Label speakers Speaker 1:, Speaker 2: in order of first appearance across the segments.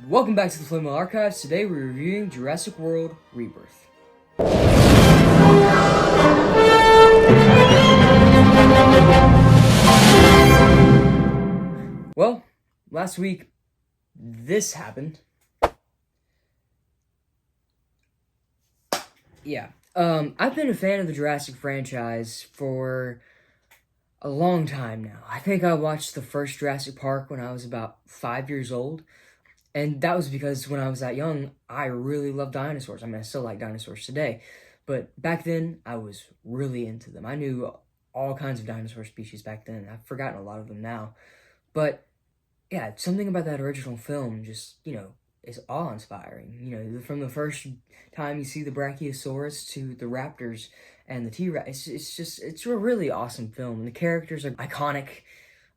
Speaker 1: Welcome back to the Flame Archives. Today we're reviewing Jurassic World Rebirth. Well, last week this happened. Yeah. I've been a fan of the Jurassic franchise for a long time now. I think I watched the first Jurassic Park when I was about 5 years old. And that was because when I was that young, I really loved dinosaurs. I mean, I still like dinosaurs today. But back then, I was really into them. I knew all kinds of dinosaur species back then. I've forgotten a lot of them now. But yeah, something about that original film just, is awe-inspiring. From the first time you see the Brachiosaurus to the raptors and the T-Rex, it's a really awesome film. And the characters are iconic.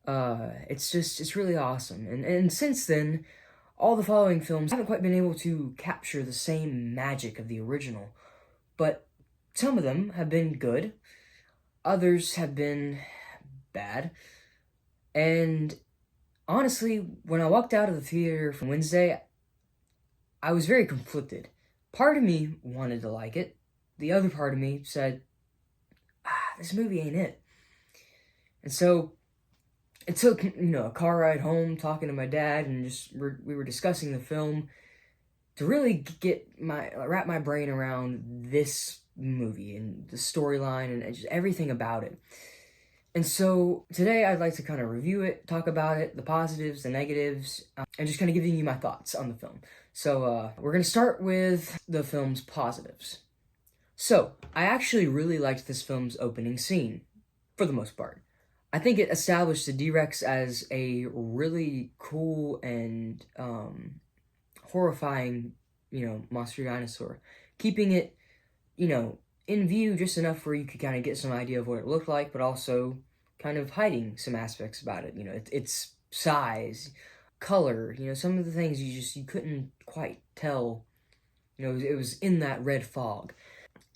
Speaker 1: It's really awesome. And since then, all the following films haven't quite been able to capture the same magic of the original, but some of them have been good, others have been bad, and honestly, when I walked out of the theater from Wednesday, I was very conflicted. Part of me wanted to like it, the other part of me said, this movie ain't it. And so it took, a car ride home, talking to my dad, and we were discussing the film to really wrap my brain around this movie and the storyline and just everything about it. And so today I'd like to kind of review it, talk about it, the positives, the negatives, and just kind of giving you my thoughts on the film. So we're going to start with the film's positives. So I actually really liked this film's opening scene, for the most part. I think it established the T-Rex as a really cool and horrifying, monster dinosaur. Keeping it, in view just enough where you could kind of get some idea of what it looked like, but also kind of hiding some aspects about it. Its size, color, some of the things you couldn't quite tell. It was in that red fog.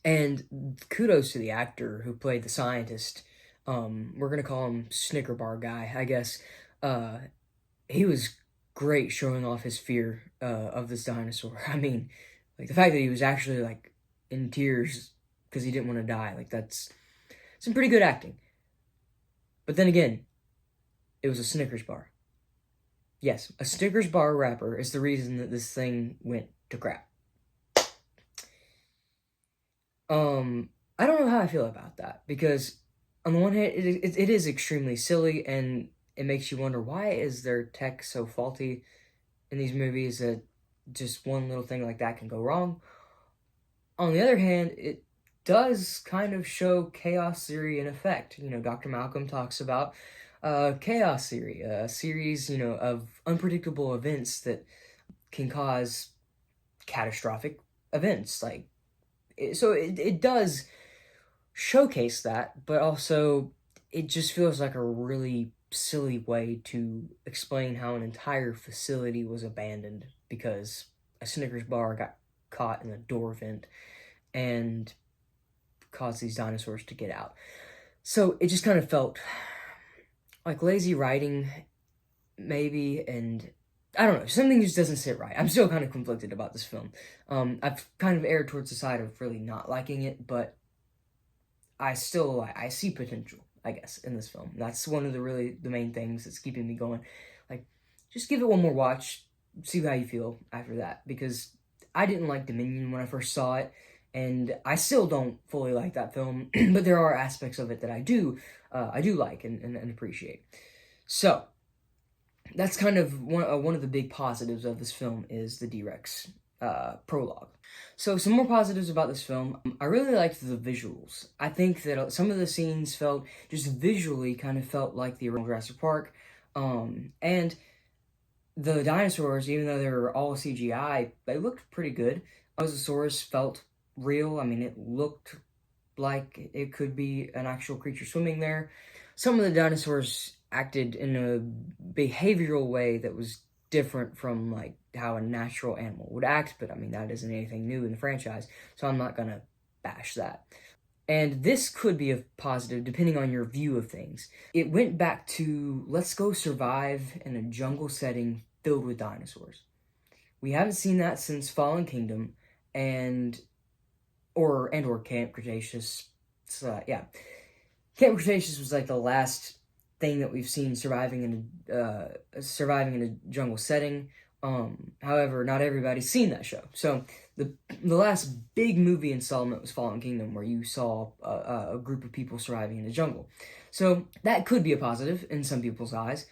Speaker 1: And kudos to the actor who played the scientist. We're gonna call him Snicker Bar Guy, I guess. He was great showing off his fear of this dinosaur. I mean, like the fact that he was actually like in tears because he didn't want to die, like that's some pretty good acting. But then again, it was a Snickers bar. Yes, a Snickers bar wrapper is the reason that this thing went to crap. I don't know how I feel about that, because on the one hand, it is extremely silly, and it makes you wonder, why is their tech so faulty in these movies that just one little thing like that can go wrong? On the other hand, it does kind of show chaos theory in effect. Dr. Malcolm talks about chaos theory, a series, of unpredictable events that can cause catastrophic events. So it does showcase that, but also it just feels like a really silly way to explain how an entire facility was abandoned because a Snickers bar got caught in a door vent and caused these dinosaurs to get out. So it just kind of felt like lazy writing, maybe, and I don't know, something just doesn't sit right. I'm still kind of conflicted about this film. I've kind of erred towards the side of really not liking it, but I see potential, I guess, in this film. That's one of the main things that's keeping me going. Like, just give it one more watch, see how you feel after that, because I didn't like Dominion when I first saw it, and I still don't fully like that film, but there are aspects of it that I do like and appreciate. So that's kind of one of the big positives of this film is the T-Rex prologue. So some more positives about this film. I really liked the visuals. I think that some of the scenes just visually kind of felt like the original Jurassic Park. And the dinosaurs, even though they were all CGI, they looked pretty good. Mosasaurus felt real. I mean, it looked like it could be an actual creature swimming there. Some of the dinosaurs acted in a behavioral way that was different from like how a natural animal would act, but I mean, that isn't anything new in the franchise, so I'm not gonna bash that. And this could be a positive depending on your view of things. It went back to, let's go survive in a jungle setting filled with dinosaurs. We haven't seen that since Fallen Kingdom, or Camp Cretaceous. So, yeah, Camp Cretaceous was like the last thing that we've seen surviving in a jungle setting. However, not everybody's seen that show. So the last big movie installment was Fallen Kingdom, where you saw a group of people surviving in the jungle. So that could be a positive in some people's eyes.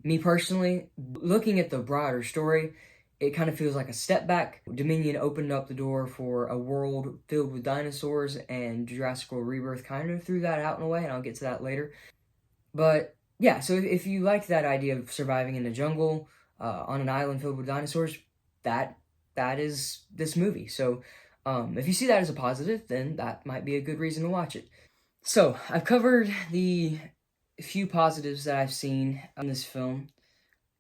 Speaker 1: Me personally, looking at the broader story, it kind of feels like a step back. Dominion opened up the door for a world filled with dinosaurs, and Jurassic World Rebirth kind of threw that out in a way, and I'll get to that later. But yeah, so if you like that idea of surviving in the jungle on an island filled with dinosaurs, that is this movie. So if you see that as a positive, then that might be a good reason to watch it. So I've covered the few positives that I've seen in this film.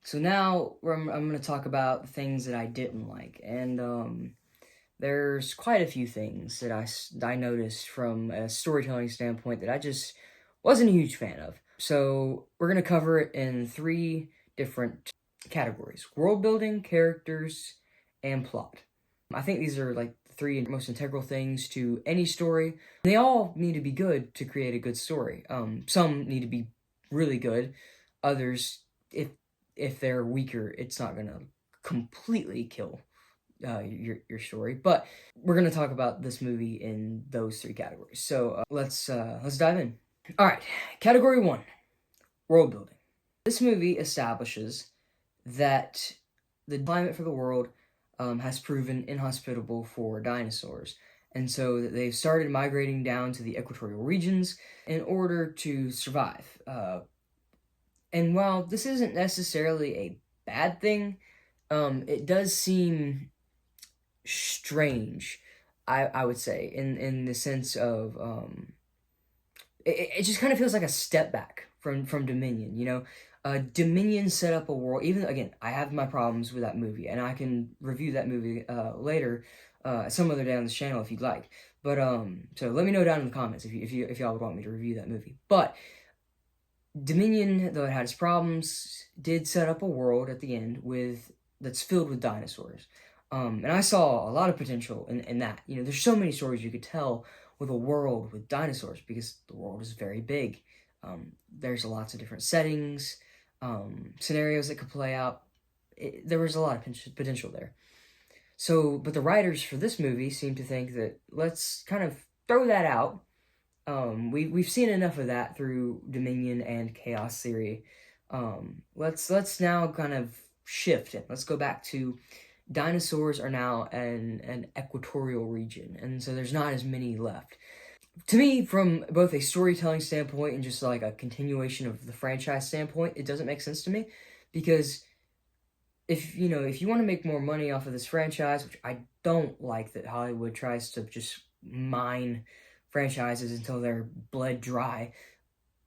Speaker 1: So now I'm going to talk about the things that I didn't like, and there's quite a few things that I noticed from a storytelling standpoint that I just wasn't a huge fan of. So we're going to cover it in 3 different categories: world building, characters, and plot. I think these are like the 3 most integral things to any story. They all need to be good to create a good story. Some need to be really good. Others, if they're weaker, it's not going to completely kill your story. But we're going to talk about this movie in those 3 categories. So let's dive in. All right, category 1, world building. This movie establishes that the climate for the world has proven inhospitable for dinosaurs, and so they've started migrating down to the equatorial regions in order to survive. And while this isn't necessarily a bad thing, it does seem strange, I would say, in the sense of it just kind of feels like a step back from Dominion, you know? Dominion set up a world, even, again, I have my problems with that movie, and I can review that movie later, some other day on this channel if you'd like. But, so let me know down in the comments if y'all would want me to review that movie. But Dominion, though it had its problems, did set up a world at the end that's filled with dinosaurs. And I saw a lot of potential in that. You know, there's so many stories you could tell with a world with dinosaurs because the world is very big. There's lots of different settings, scenarios that could play out. There was a lot of potential there. So, but the writers for this movie seem to think that let's kind of throw that out. We've seen enough of that through Dominion and Chaos Theory. Let's now kind of shift it. Let's go back to dinosaurs are now an equatorial region, and so there's not as many left. To me, from both a storytelling standpoint and just like a continuation of the franchise standpoint, it doesn't make sense to me, because if you want to make more money off of this franchise, which I don't like that Hollywood tries to just mine franchises until they're bled dry,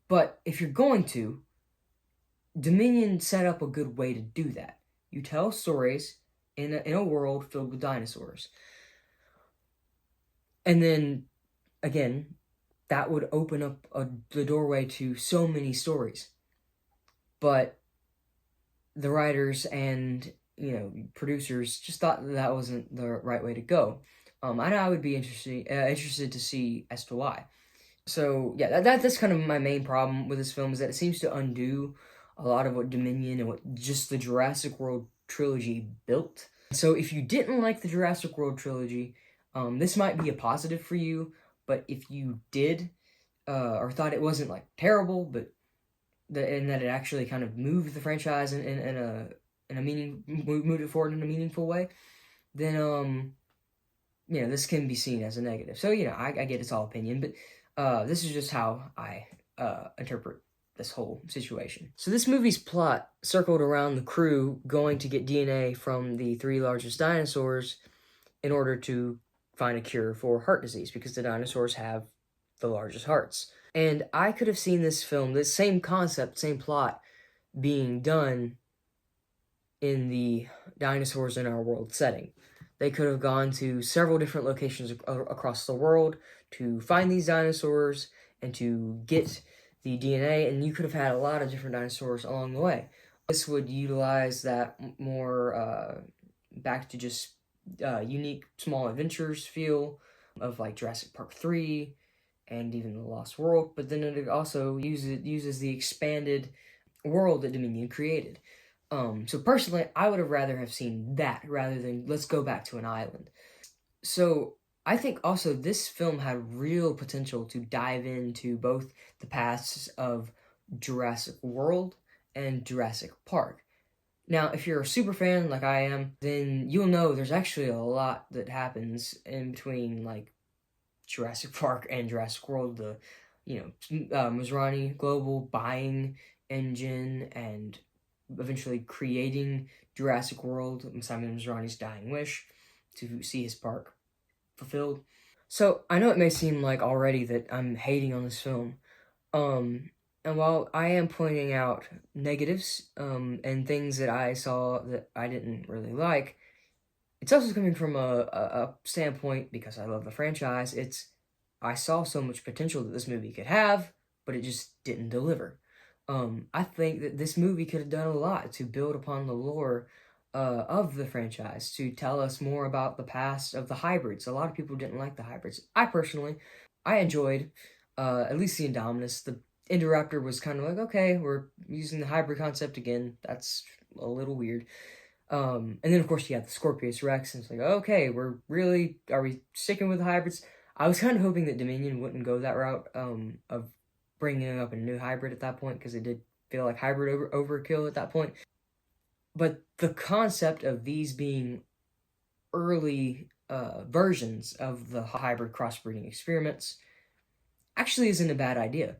Speaker 1: but if you're going to, Dominion set up a good way to do that. You tell stories in a world filled with dinosaurs. And then, again, that would open up the doorway to so many stories. But the writers and, producers just thought that wasn't the right way to go. And I would be interested to see as to why. So, yeah, that's kind of my main problem with this film, is that it seems to undo a lot of what Dominion and what just the Jurassic World trilogy built. So if you didn't like the Jurassic World trilogy, this might be a positive for you, but if you did, or thought it wasn't like terrible, but and that it actually kind of moved the franchise moved it forward in a meaningful way, then this can be seen as a negative. So I get it's all opinion, but this is just how I interpret this whole situation. So this movie's plot circled around the crew going to get DNA from the 3 largest dinosaurs in order to find a cure for heart disease, because the dinosaurs have the largest hearts. And I could have seen this film, this same concept, same plot, being done in the dinosaurs in our world setting. They could have gone to several different locations across the world to find these dinosaurs and to get the DNA, and you could have had a lot of different dinosaurs along the way. This would utilize that more back to just unique small adventures feel of like Jurassic Park 3 and even The Lost World, but then it also uses the expanded world that Dominion created. So personally, I would have rather have seen that rather than let's go back to an island. So I think also this film had real potential to dive into both the pasts of Jurassic World and Jurassic Park. Now, if you're a super fan like I am, then you'll know there's actually a lot that happens in between like Jurassic Park and Jurassic World. The, Masrani Global buying engine and eventually creating Jurassic World, Simon Masrani's dying wish to see his park fulfilled. So I know it may seem like already that I'm hating on this film. And while I am pointing out negatives, and things that I saw that I didn't really like, it's also coming from a standpoint, because I love the franchise, I saw so much potential that this movie could have, but it just didn't deliver. I think that this movie could have done a lot to build upon the lore of the franchise, to tell us more about the past of the hybrids. A lot of people didn't like the hybrids. I enjoyed at least the Indominus. The Indoraptor was kind of like, okay, we're using the hybrid concept again. That's a little weird. And then of course you have the Scorpius Rex, and it's like, okay, are we sticking with the hybrids? I was kind of hoping that Dominion wouldn't go that route of bringing up a new hybrid at that point, because it did feel like hybrid overkill at that point. But the concept of these being early versions of the hybrid crossbreeding experiments actually isn't a bad idea,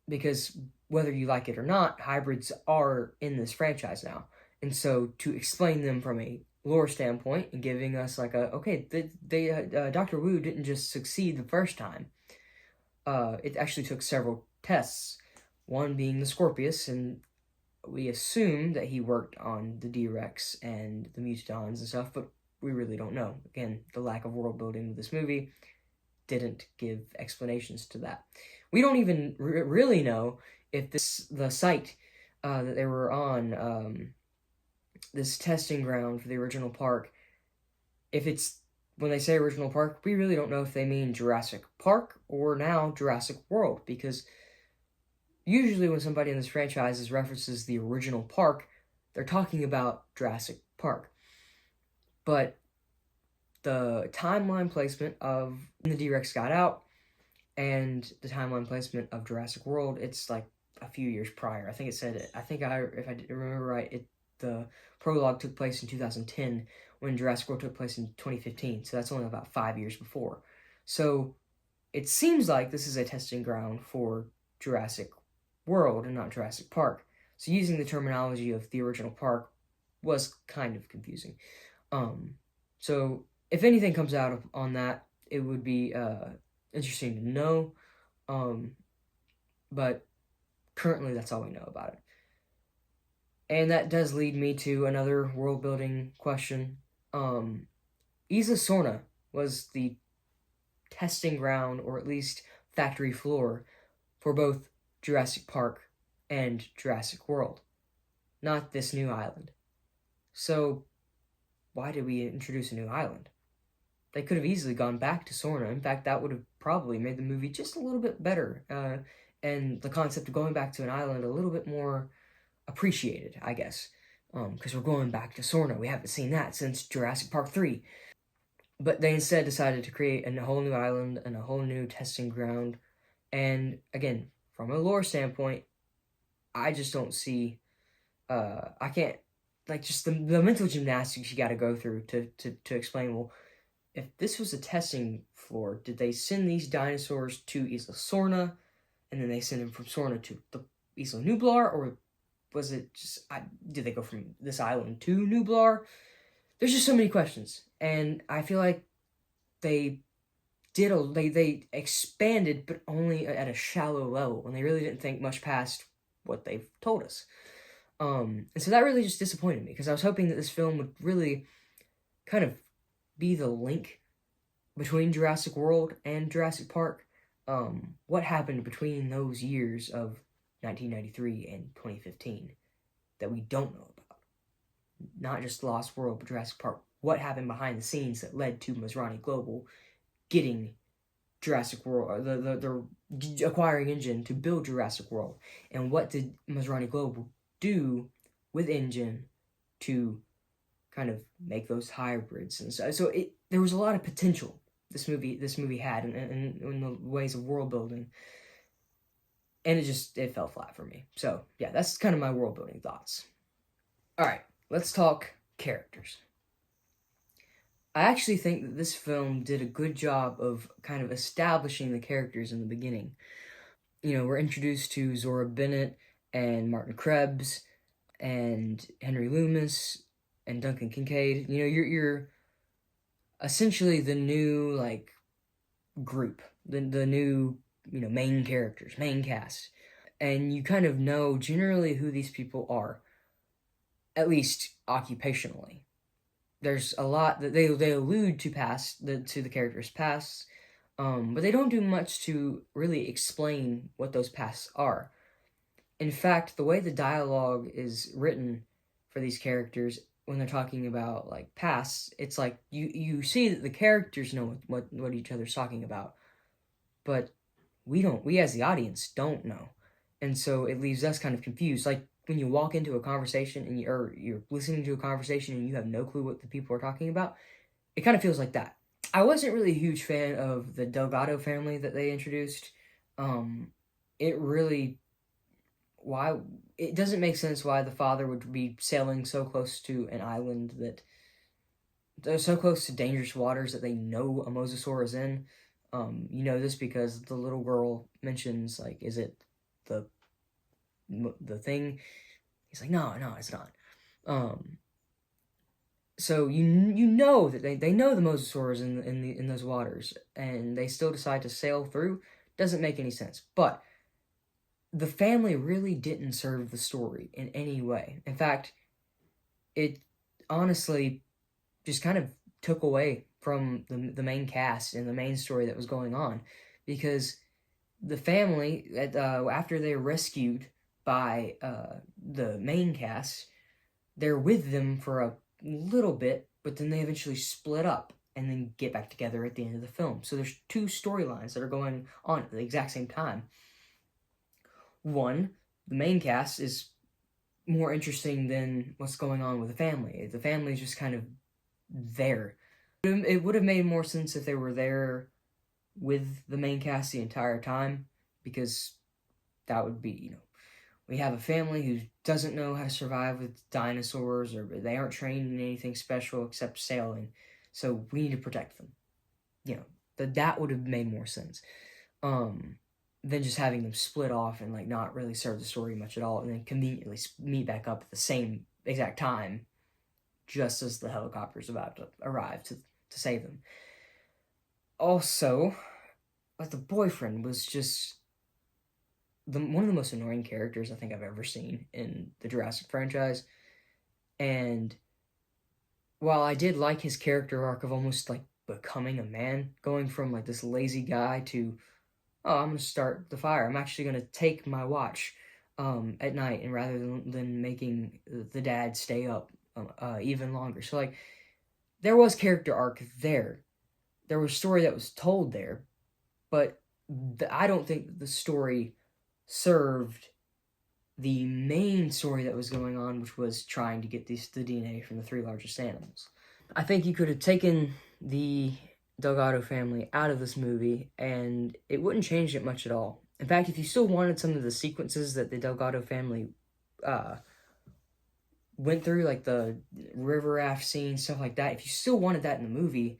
Speaker 1: because whether you like it or not, hybrids are in this franchise now. And so to explain them from a lore standpoint and giving us like Dr. Wu didn't just succeed the first time. It actually took several tests, one being the Scorpius, and we assume that he worked on the D-Rex and the Mutadons and stuff, but we really don't know. Again, the lack of world building with this movie didn't give explanations to that. We don't even really know if the site that they were on, this testing ground for the original park, if it's, when they say original park, we really don't know if they mean Jurassic Park or now Jurassic World, because usually when somebody in this franchise references the original park, they're talking about Jurassic Park. But the timeline placement of when the D-Rex got out and the timeline placement of Jurassic World, it's like a few years prior. I think it said, if I remember right, the prologue took place in 2010 when Jurassic World took place in 2015. So that's only about 5 years before. So it seems like this is a testing ground for Jurassic World and not Jurassic Park. So using the terminology of the original park was kind of confusing. So if anything comes out on that, it would be interesting to know. But currently that's all we know about it. And that does lead me to another world building question. Isla Sorna was the testing ground, or at least factory floor, for both Jurassic Park and Jurassic World, not this new island. So why did we introduce a new island? They could have easily gone back to Sorna. In fact, that would have probably made the movie just a little bit better, and the concept of going back to an island a little bit more appreciated, I guess, because we're going back to Sorna. We haven't seen that since Jurassic Park 3. But they instead decided to create a whole new island and a whole new testing ground. And again, from a lore standpoint, I just don't see, I can't, like, just the mental gymnastics you got to go through to explain, well, if this was a testing floor, did they send these dinosaurs to Isla Sorna, and then they send them from Sorna to the Isla Nublar, or was it just, did they go from this island to Nublar? There's just so many questions, and I feel like they expanded, but only at a shallow level, and they really didn't think much past what they've told us. And so that really just disappointed me, because I was hoping that this film would really kind of be the link between Jurassic World and Jurassic Park. What happened between those years of 1993 and 2015 that we don't know about? Not just Lost World, but Jurassic Park what happened behind the scenes that led to Masrani Global getting Jurassic World, the acquiring Engine to build Jurassic World, and what did Masrani Global do with Engine to kind of make those hybrids, and so there was a lot of potential this movie had in the ways of world building, and it fell flat for me. So yeah, that's kind of my world building thoughts. All right, let's talk characters. I actually think that this film did a good job of kind of establishing the characters in the beginning. We're introduced to Zora Bennett and Martin Krebs and Henry Loomis and Duncan Kincaid. You're essentially the new like group, the new main characters, main cast, and you kind of know generally who these people are, at least occupationally. There's a lot that they allude to to the characters' pasts, but they don't do much to really explain what those pasts are. In fact, the way the dialogue is written for these characters when they're talking about like pasts, it's like you see that the characters know what each other's talking about, but we as the audience don't know, and so it leaves us kind of confused. Like when you walk into a conversation and you're listening to a conversation and you have no clue what the people are talking about, it kind of feels like that. I wasn't really a huge fan of the Delgado family that they introduced. It really why it doesn't make sense why the father would be sailing so close to an island that they're so close to dangerous waters that they know a mosasaur is in. You know this because the little girl mentions like, is it the thing? He's like, no, it's not. So you know that they know the mosasaur is in those waters, and they still decide to sail through. Doesn't make any sense, but the family really didn't serve the story in any way. In fact, it honestly just kind of took away from the main cast and the main story that was going on, because the family, after they're rescued by the main cast, they're with them for a little bit, but then they eventually split up and then get back together at the end of the film. So there's two storylines that are going on at the exact same time. One, the main cast is more interesting than what's going on with the family. The family is just kind of there. It would have made more sense if they were there with the main cast the entire time, because that would be, we have a family who doesn't know how to survive with dinosaurs, or they aren't trained in anything special except sailing, so we need to protect them. That would have made more sense than just having them split off and like not really serve the story much at all, and then conveniently meet back up at the same exact time, just as the helicopter's about to arrive to save them. Also, like, the boyfriend was just one of the most annoying characters I think I've ever seen in the Jurassic franchise. And while I did like his character arc of almost like becoming a man, going from like this lazy guy to, oh, I'm gonna start the fire. I'm actually gonna take my watch at night, and rather than making the dad stay up even longer. So like, there was character arc there. There was story that was told there, but I don't think the story served the main story that was going on, which was trying to get the DNA from the three largest animals. I think you could have taken the Delgado family out of this movie, and it wouldn't change it much at all. In fact, if you still wanted some of the sequences that the Delgado family went through, like the river raft scene, stuff like that, if you still wanted that in the movie,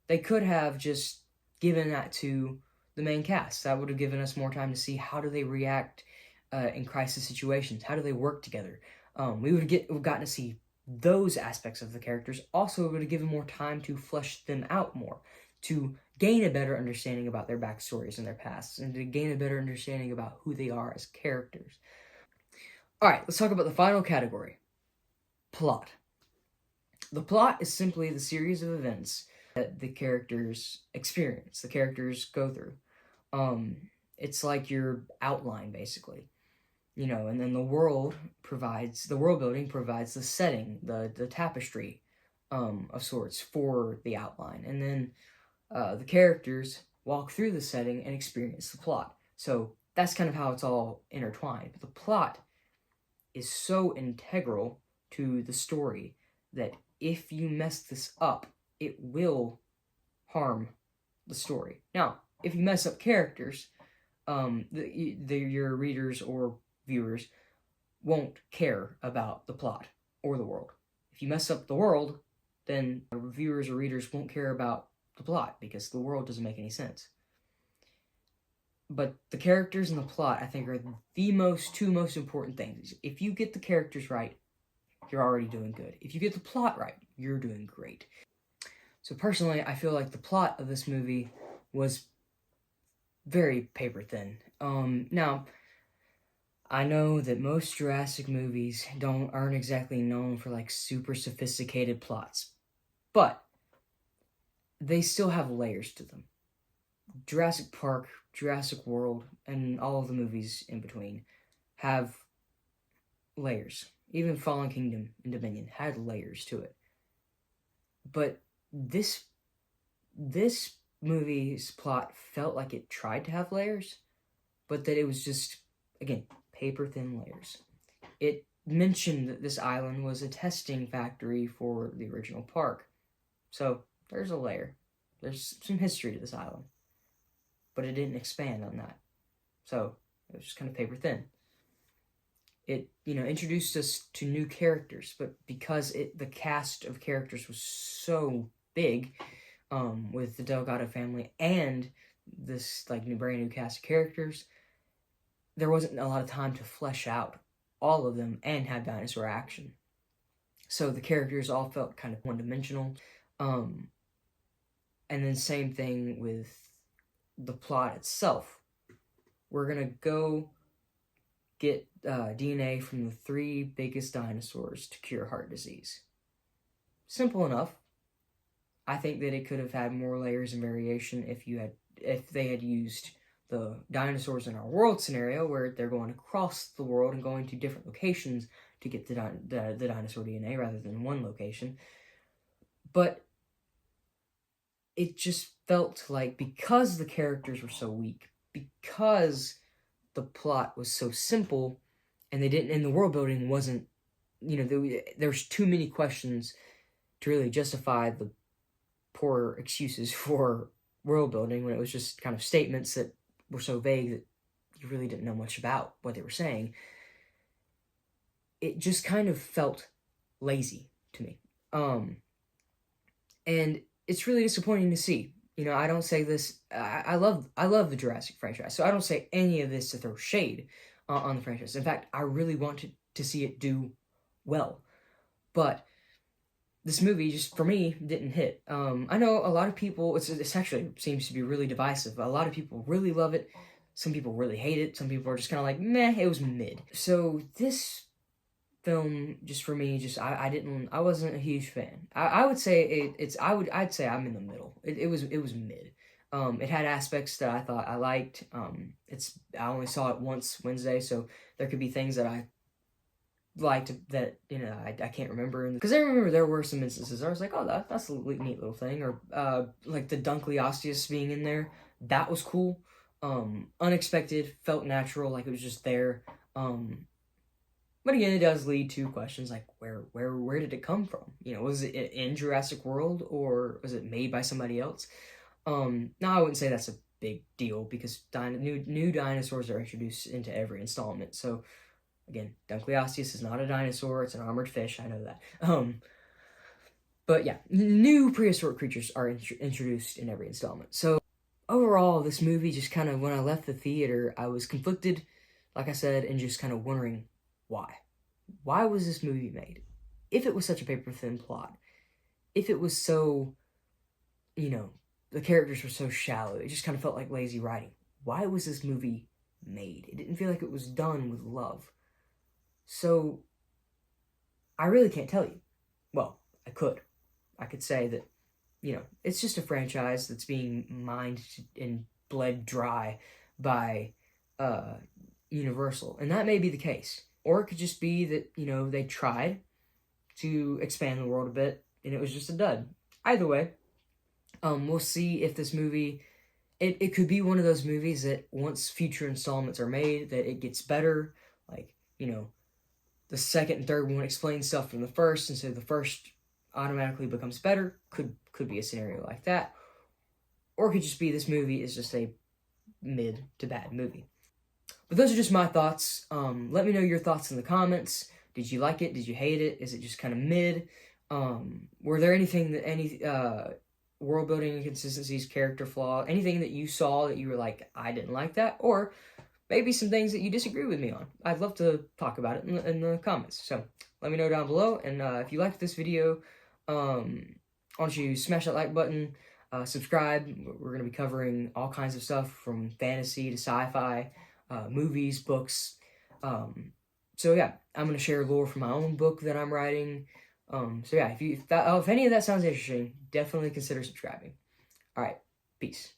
Speaker 1: they could have just given that to the main cast. That would have given us more time to see how do they react in crisis situations. How do they work together? We would have gotten to see those aspects of the characters. Also, it would have given more time to flesh them out more, to gain a better understanding about their backstories and their pasts, and to gain a better understanding about who they are as characters. All right, let's talk about the final category, plot. The plot is simply the series of events that the characters experience, the characters go through. It's like your outline, basically. And then the world building provides the setting, the tapestry, of sorts for the outline. And then the characters walk through the setting and experience the plot. So that's kind of how it's all intertwined. But the plot is so integral to the story that if you mess this up, it will harm the story. Now, if you mess up characters, your readers or viewers won't care about the plot or the world. If you mess up the world, then viewers or readers won't care about the plot because the world doesn't make any sense. But the characters and the plot, I think, are the two most important things. If you get the characters right, you're already doing good. If you get the plot right, you're doing great. So personally, I feel like the plot of this movie was very paper thin. Now, I know that most Jurassic movies aren't exactly known for like super sophisticated plots, but they still have layers to them. Jurassic Park, Jurassic World, and all of the movies in between have layers. Even Fallen Kingdom and Dominion had layers to it. But this movie's plot felt like it tried to have layers, but that it was just, again, paper-thin layers. It mentioned that this island was a testing factory for the original park. So there's a layer. There's some history to this island. But it didn't expand on that. So it was just kind of paper-thin. It, introduced us to new characters, but because the cast of characters was so big, with the Delgado family and this brand new cast of characters, there wasn't a lot of time to flesh out all of them and have dinosaur action. So the characters all felt kind of one-dimensional. And then same thing with the plot itself. We're gonna go get DNA from the 3 biggest dinosaurs to cure heart disease. Simple enough. I think that it could have had more layers and variation if they had used the dinosaurs in our world scenario, where they're going across the world and going to different locations to get the dinosaur DNA rather than one location. But it just felt like, because the characters were so weak, because the plot was so simple, and the world building wasn't, there's too many questions to really justify the poor excuses for world building, when it was just kind of statements that were so vague that you really didn't know much about what they were saying. It just kind of felt lazy to me. And it's really disappointing to see. I don't say this. I love the Jurassic franchise, so I don't say any of this to throw shade on the franchise. In fact, I really want to see it do well. But this movie, just for me, didn't hit. I know a lot of people. It's actually seems to be really divisive. A lot of people really love it. Some people really hate it. Some people are just kind of like, meh, it was mid. So this film, just for me, I wasn't a huge fan. I would say I'd say I'm in the middle. It was mid. It had aspects that I thought I liked. I only saw it once Wednesday, so there could be things that I liked that I can't remember, because I remember there were some instances I was like, oh, that's a neat little thing, or like the Dunkleosteus being in there, that was cool. Unexpected, felt natural, like it was just there. But again, it does lead to questions like, where did it come from? Was it in Jurassic World, or was it made by somebody else? Now I wouldn't say that's a big deal, because new dinosaurs are introduced into every installment. So again, Dunkleosteus is not a dinosaur; it's an armored fish. I know that. But yeah, new prehistoric creatures are introduced in every installment. So overall, this movie just kind of, when I left the theater, I was conflicted, like I said, and just kind of wondering why. Why was this movie made? If it was such a paper-thin plot, if it was so, the characters were so shallow, it just kind of felt like lazy writing. Why was this movie made? It didn't feel like it was done with love. So, I really can't tell you. Well, I could. I could say that, it's just a franchise that's being mined and bled dry by Universal. And that may be the case. Or it could just be that, they tried to expand the world a bit, and it was just a dud. Either way, we'll see if this movie, it could be one of those movies that once future installments are made, that it gets better. Like, the second and third one explain stuff from the first, and so the first automatically becomes better. Could be a scenario like that. Or it could just be this movie is just a mid to bad movie. But those are just my thoughts. Let me know your thoughts in the comments. Did you like it? Did you hate it? Is it just kind of mid? Were there any world building inconsistencies, character flaw, anything that you saw that you were like, I didn't like that? Or maybe some things that you disagree with me on. I'd love to talk about it in the comments. So let me know down below. And if you liked this video, why don't you smash that like button, subscribe. We're going to be covering all kinds of stuff from fantasy to sci-fi, movies, books. So yeah, I'm going to share lore from my own book that I'm writing. So yeah, if any of that sounds interesting, definitely consider subscribing. All right, peace.